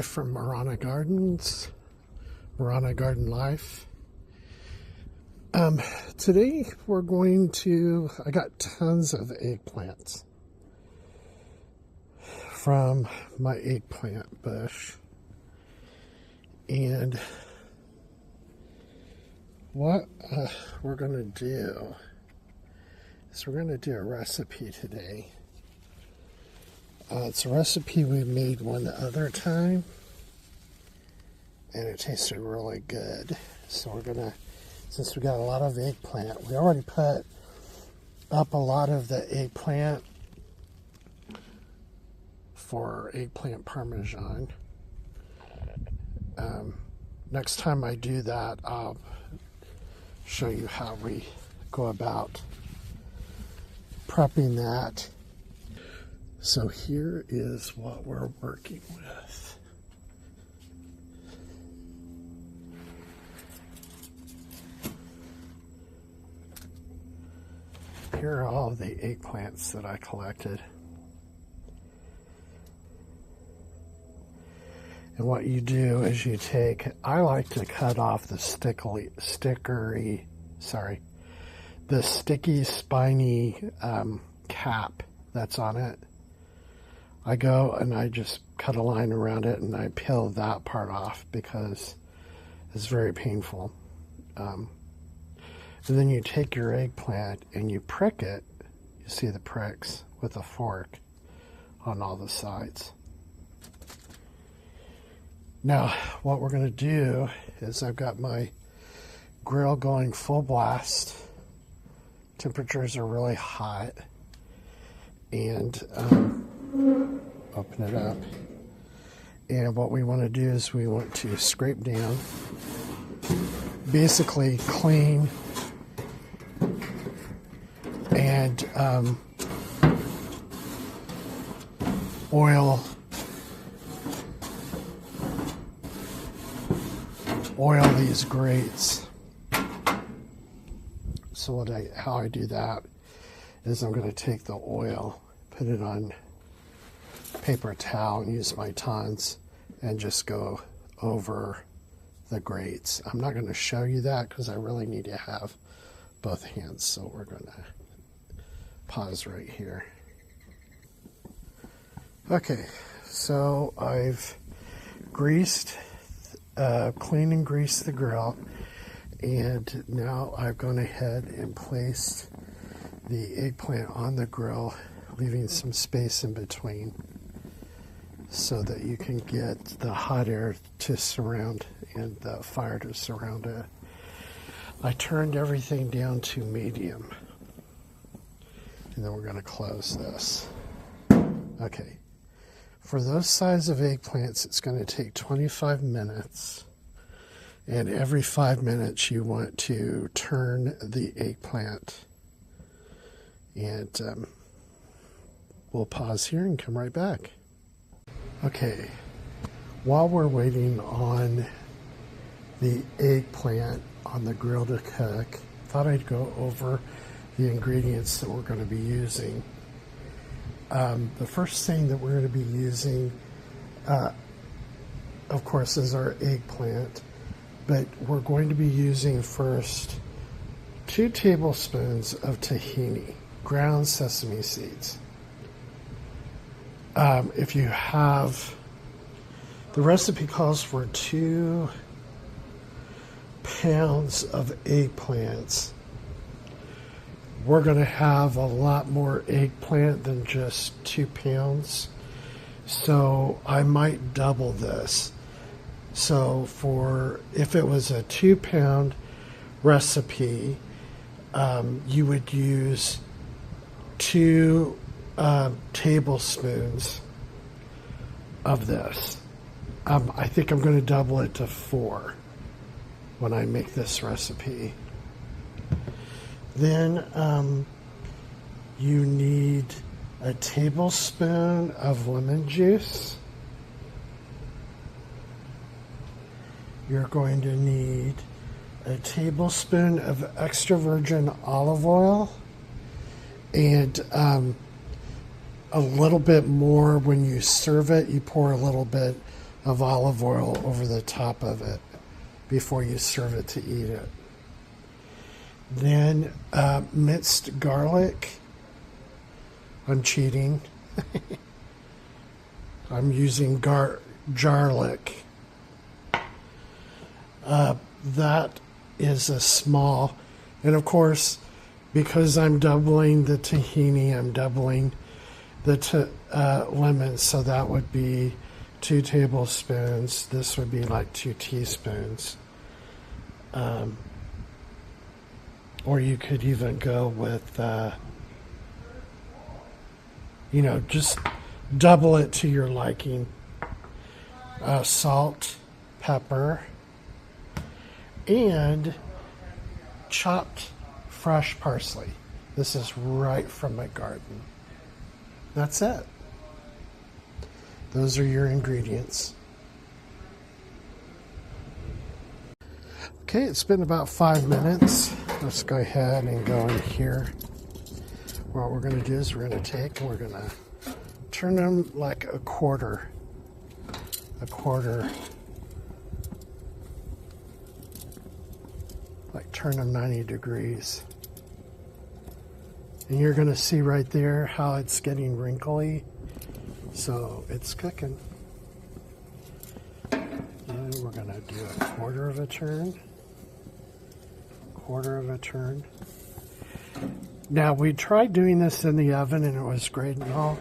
Life from Marana Gardens, Marana Garden Life. Today I got tons of eggplants from my eggplant bush. And what we're going to do is we're going to do a recipe today. It's a recipe we made one other time, and it tasted really good. So we're going to, since we got a lot of eggplant, we already put up a lot of the eggplant for eggplant parmesan. Next time I do that, I'll show you how we go about prepping that. So here is what we're working with. Here are all the eggplants that I collected. And what you do is I like to cut off the sticky, spiny cap that's on it. I go and I just cut a line around it and I peel that part off because it's very painful. And then you take your eggplant and you prick it. You see the pricks with a fork on all the sides. Now, what we're going to do is I've got my grill going full blast. Temperatures are really hot. And open it up. And what we want to do is we want to scrape down, basically clean and oil these grates. So how I do that is I'm going to take the oil, put it on paper towel and use my tongs and just go over the grates. I'm not going to show you that because I really need to have both hands, so we're going to pause right here. Okay, so I've cleaned and greased the grill, and now I've gone ahead and placed the eggplant on the grill, leaving some space in between so that you can get the hot air to surround and the fire to surround it. I turned everything down to medium, and then we're going to close this. Okay, for those size of eggplants, it's going to take 25 minutes, and every 5 minutes you want to turn the eggplant. And we'll pause here and come right back. Okay, while we're waiting on the eggplant on the grill to cook, thought I'd go over the ingredients that we're going to be using. The first thing that we're going to be using, of course, is our eggplant, but we're going to be using first 2 tablespoons of tahini, ground sesame seeds. If you have, the recipe calls for 2 pounds of eggplants. We're going to have a lot more eggplant than just 2 pounds, so I might double this. So if it was a 2-pound recipe, you would use 2 tablespoons of this. I think I'm going to double it to 4 when I make this recipe. Then you need a tablespoon of lemon juice. You're going to need a tablespoon of extra virgin olive oil, and a little bit more when you serve it. You pour a little bit of olive oil over the top of it before you serve it to eat it. Then minced garlic. I'm cheating. I'm using garlic. That is a small, and of course, because I'm doubling the tahini, I'm doubling the lemon, so that would be 2 tablespoons. This would be like 2 teaspoons. Or you could even go with, just double it to your liking. Salt, pepper, and chopped fresh parsley. This is right from my garden. That's it. Those are your ingredients. Okay, it's been about 5 minutes. Let's go ahead and go in here. What we're going to do is we're going to take and we're going to turn them like a quarter. Like turn them 90 degrees. And you're going to see right there how it's getting wrinkly. So it's cooking. And we're going to do a quarter of a turn. Now we tried doing this in the oven and it was great and all,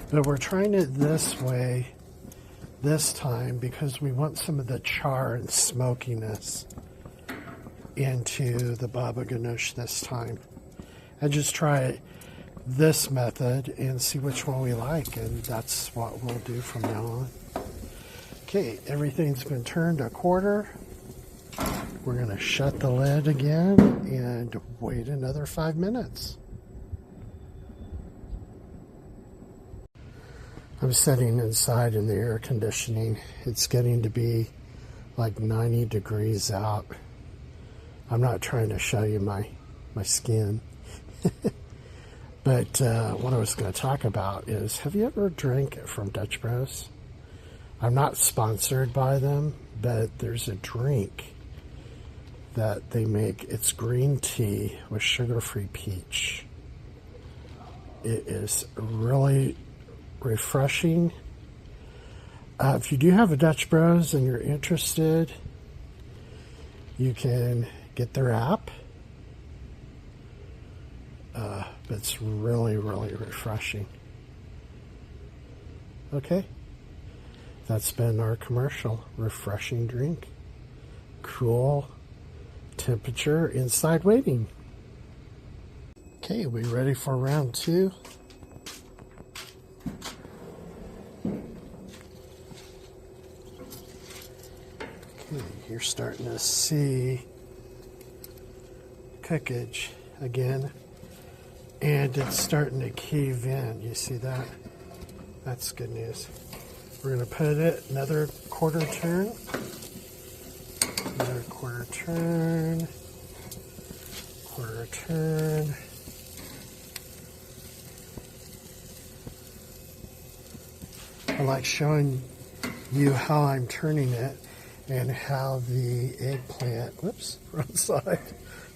but we're trying it this way this time because we want some of the char and smokiness into the Baba Ghanoush this time. And just try this method and see which one we like, and that's what we'll do from now on. Okay, everything's been turned a quarter. We're going to shut the lid again and wait another 5 minutes. I'm sitting inside in the air conditioning. It's getting to be like 90 degrees out. I'm not trying to show you my skin. But what I was going to talk about is, have you ever drank from Dutch Bros? I'm not sponsored by them, but there's a drink that they make. It's green tea with sugar-free peach. It is really refreshing. If you do have a Dutch Bros and you're interested, you can get their app. But it's really, really refreshing. Okay, that's been our commercial. Refreshing drink, cool temperature, inside waiting. Okay, we ready for round 2? Okay, you're starting to see cookage again, and it's starting to cave in. You see that? That's good news. We're going to put it another quarter turn. Another quarter turn. Quarter turn. I like showing you how I'm turning it and how the eggplant, whoops, wrong side,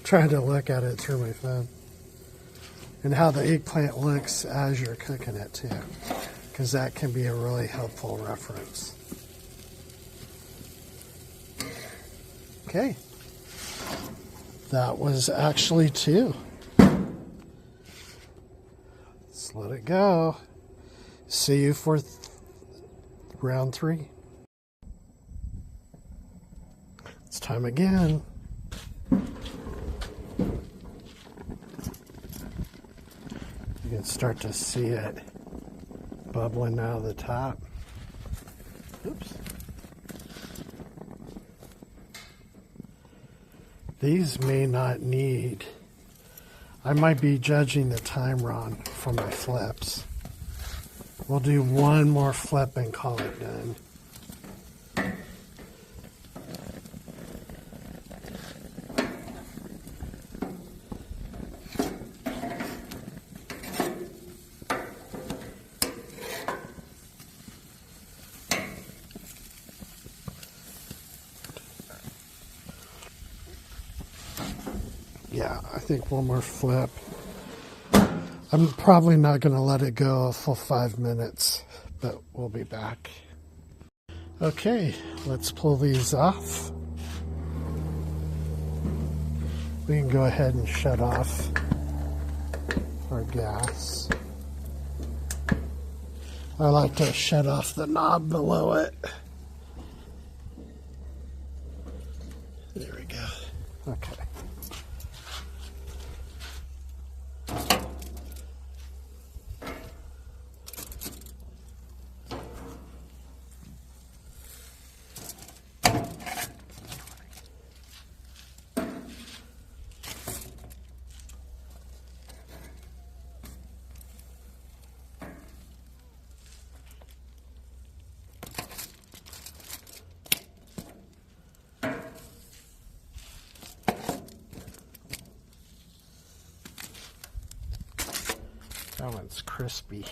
trying to look at it through my phone, and how the eggplant looks as you're cooking it too, because that can be a really helpful reference. Okay, that was actually 2. Let's let it go. See you for round 3. It's time again. You can start to see it bubbling out of the top. Oops. These may not need, I might be judging the time wrong for my flips. We'll do one more flip and call it done. Yeah, I think one more flip. I'm probably not going to let it go a full 5 minutes, but we'll be back. Okay, let's pull these off. We can go ahead and shut off our gas. I like to shut off the knob below it. There we go. Okay. That one's crispy.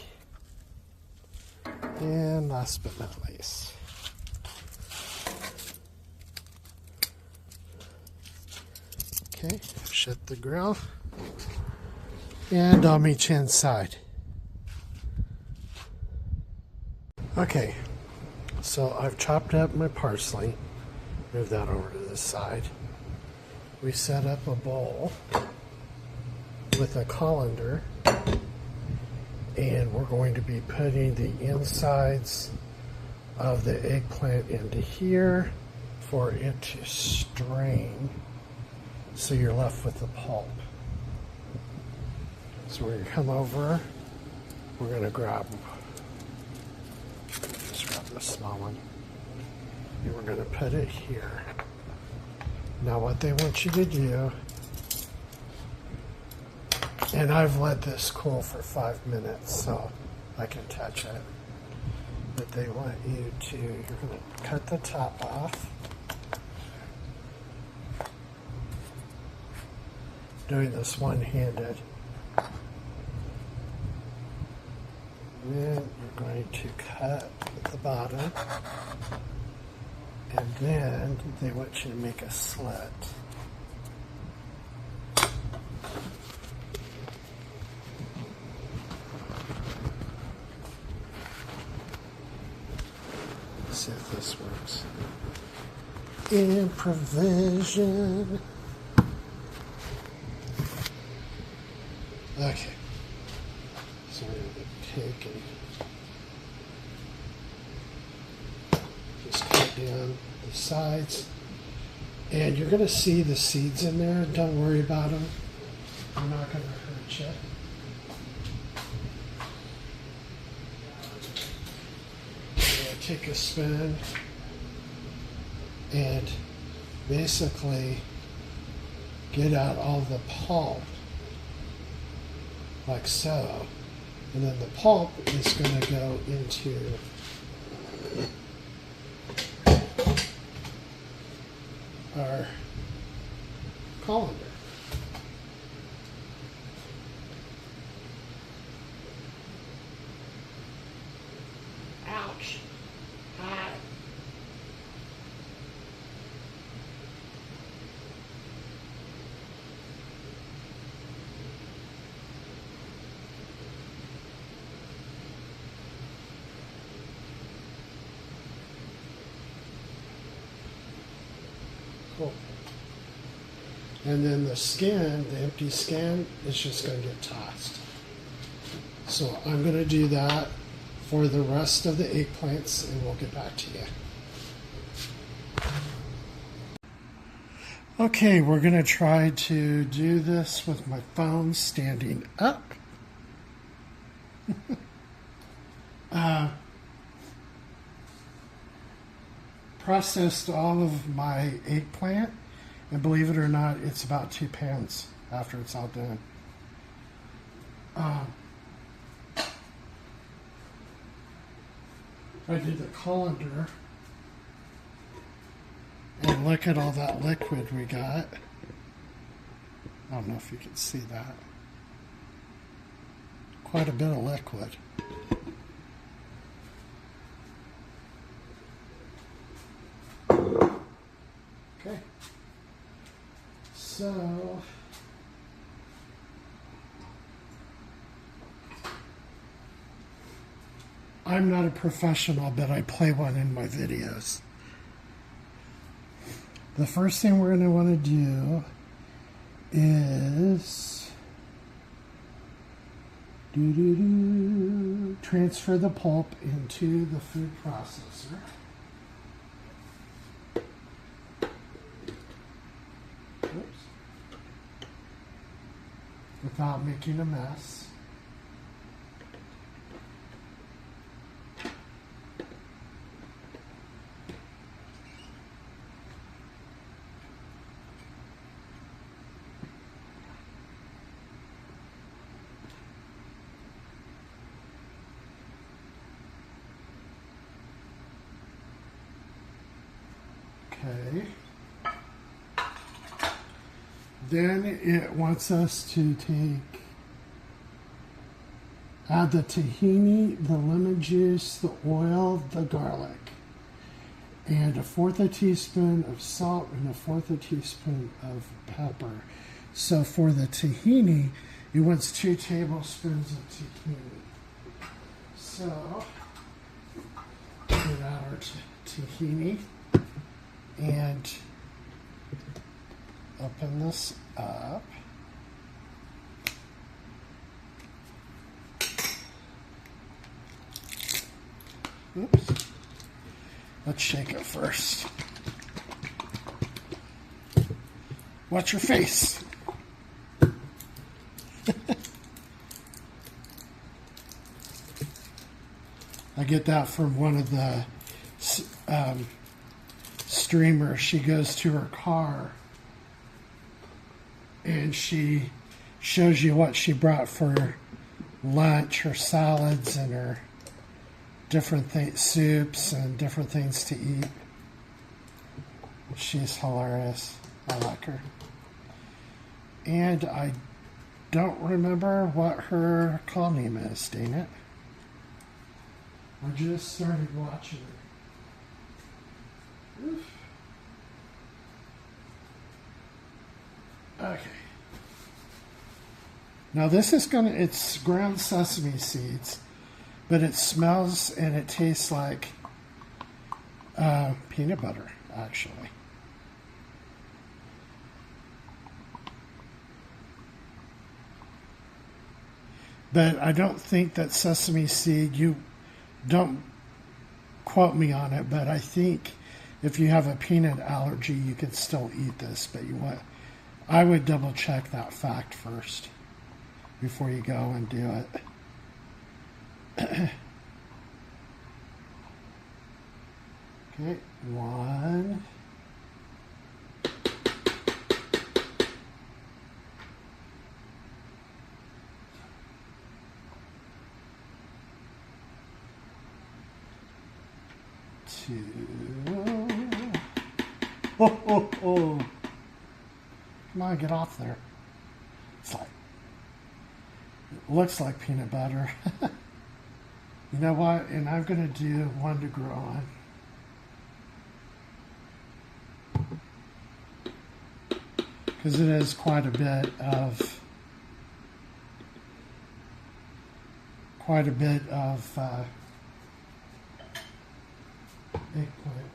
And last but not least, okay, shut the grill, and I'll meet you inside. Okay, so I've chopped up my parsley, move that over to the side. We set up a bowl with a colander, and we're going to be putting the insides of the eggplant into here for it to strain, so you're left with the pulp. So we're going to come over, we're going to grab the small one, and we're going to put it here. Now what they want you to do, and I've let this cool for 5 minutes so I can touch it, but they want you to, you're going to cut the top off, doing this one-handed. Then you're going to cut at the bottom, and then they want you to make a slit. See if this works. Improvision. Okay. So we're going to take and just cut down the sides. And you're going to see the seeds in there. Don't worry about them. They're not going to hurt you. Take a spoon and basically get out all the pulp, like so, and then the pulp is going to go into our colander. Ouch. Hot. Cool. And then the skin, the empty skin, is just going to get tossed. So I'm going to do that for the rest of the eggplants, and we'll get back to you. Okay, we're going to try to do this with my phone standing up. Processed all of my eggplant, and believe it or not, it's about 2 pounds after it's all done. I did the colander, and look at all that liquid we got. I don't know if you can see that. Quite a bit of liquid. Okay. So, I'm not a professional, but I play one in my videos. The first thing we're going to want to do is transfer the pulp into the food processor. Oops. Without making a mess. Okay. Then it wants us to add the tahini, the lemon juice, the oil, the garlic, and 1/4 teaspoon of salt and 1/4 teaspoon of pepper. So for the tahini, it wants 2 tablespoons of tahini. So get out our tahini and open this up. Oops. Let's shake it first. Watch your face. I get that from one of the streamers. She goes to her car and she shows you what she brought for lunch, her salads and her different things, soups and different things to eat. She's hilarious. I like her. And I don't remember what her call name is, dang it. I just started watching her. Oof. Okay. Now this is it's ground sesame seeds, but it smells and it tastes like peanut butter, actually. But I don't think that sesame seed, you don't quote me on it, but I think if you have a peanut allergy, you can still eat this, but I would double check that fact first before you go and do it. Okay, 1. 2. Oh. Come on, get off there. It looks like peanut butter. You know what? And I'm going to do 1 to grow on. Because it is quite a bit of eggplant.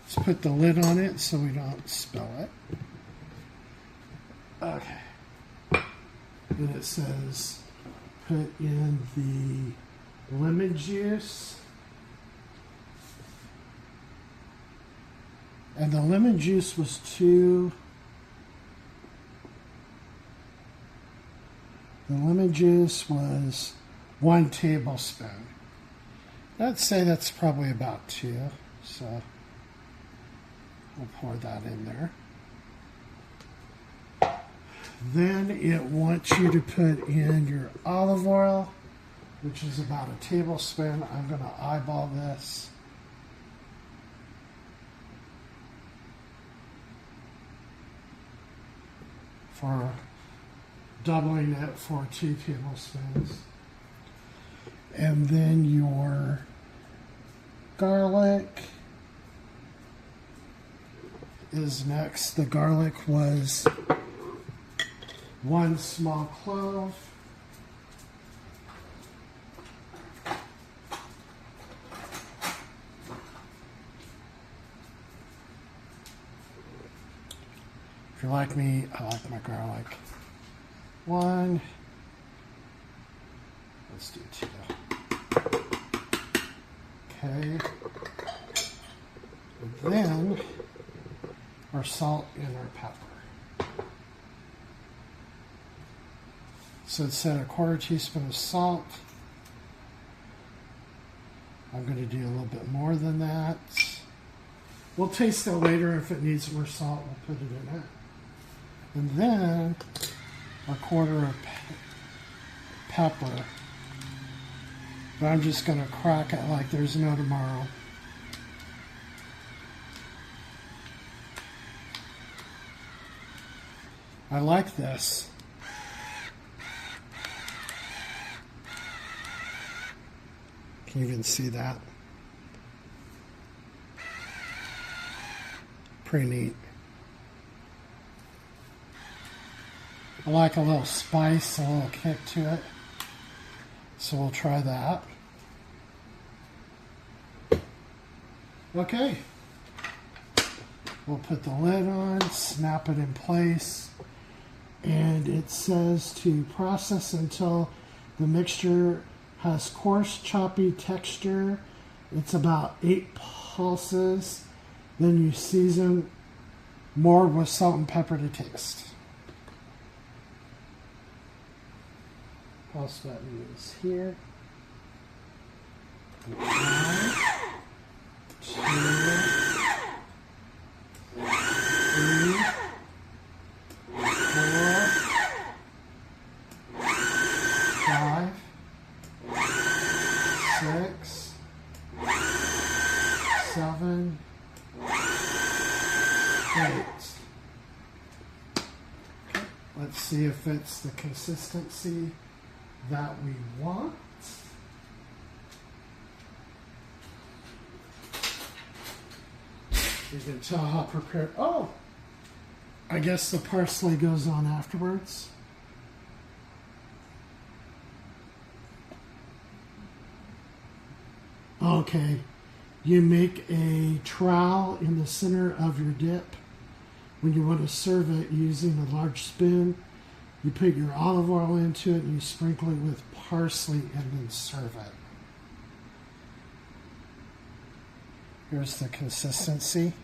Let's put the lid on it so we don't spill it. Okay. Then it says put in the lemon juice. And the lemon juice was 2. The lemon juice was 1 tablespoon. I'd say that's probably about 2. So we'll pour that in there. Then it wants you to put in your olive oil, which is about 1 tablespoon. I'm going to eyeball this. For doubling it for 2 tablespoons. And then your garlic is next. The garlic was 1 small clove. you're like me, I like my garlic. 1. Let's do 2. Okay. And then our salt and our pepper. So it said a 1/4 teaspoon of salt. I'm going to do a little bit more than that. We'll taste it later. If it needs more salt, we'll put it in it. And then a 1/4 of pepper. But I'm just going to crack it like there's no tomorrow. I like this. Can you even see that? Pretty neat. I like a little spice, a little kick to it. So we'll try that. Okay. We'll put the lid on, snap it in place, and it says to process until the mixture has coarse, choppy texture. It's about 8 pulses. Then you season more with salt and pepper to taste. Pulse button is here. 1, 2, 3, 4, 5, 6, 7, 8. Okay, let's see if it's the consistency that we want. You can tell how prepared. Oh, I guess the parsley goes on afterwards. Okay, you make a trowel in the center of your dip. When you want to serve it using a large spoon, you put your olive oil into it and you sprinkle it with parsley and then serve it. Here's the consistency.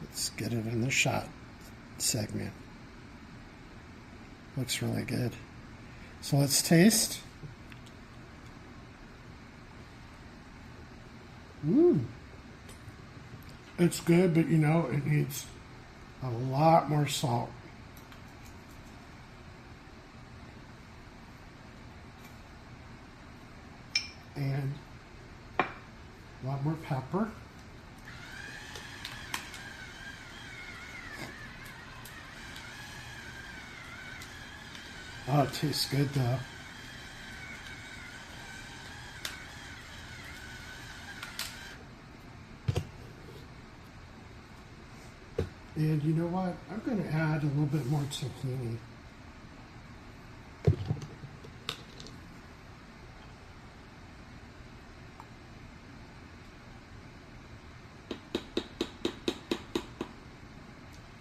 Let's get it in the shot segment. Looks really good. So let's taste. It's good, but you know, it needs a lot more salt. And a lot more pepper. Oh, it tastes good though. And you know what? I'm going to add a little bit more zucchini.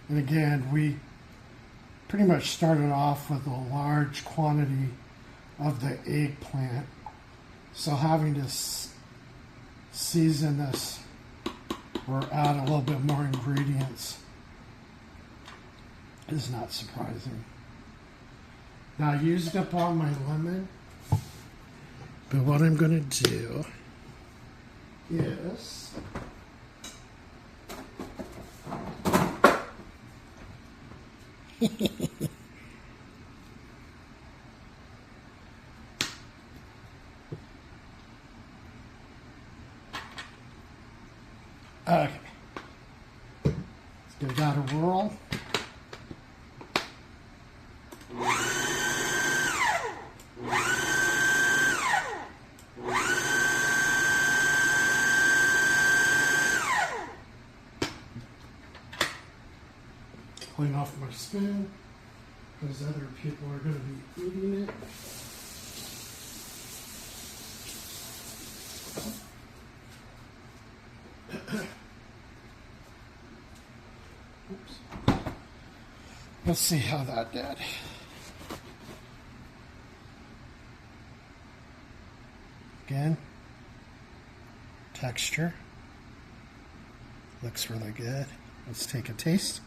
And again, we pretty much started off with a large quantity of the eggplant. So having to season this or add a little bit more ingredients is not surprising. Now, I used up all my lemon, but what I'm going to do is okay. Let's give that a whirl. Clean off my spoon because other people are going to be eating it. Let's see how that did. Again, texture. Looks really good. Let's take a taste.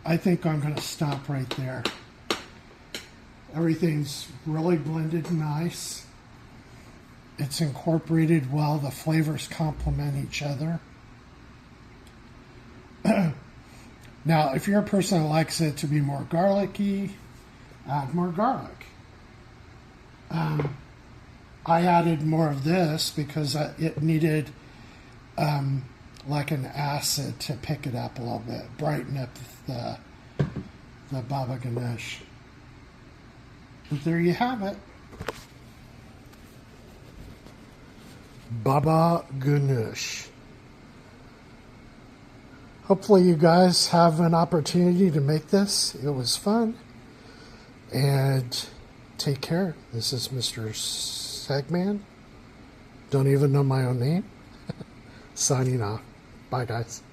I think I'm going to stop right there. Everything's really blended nice. It's incorporated well. The flavors complement each other. Now, if you're a person that likes it to be more garlicky, add more garlic. I added more of this because it needed like an acid to pick it up a little bit, brighten up the Baba Ghanoush. But there you have it. Baba Ghanoush. Hopefully you guys have an opportunity to make this. It was fun. And take care. This is Mr. Segman. Don't even know my own name. Signing off. Bye, guys.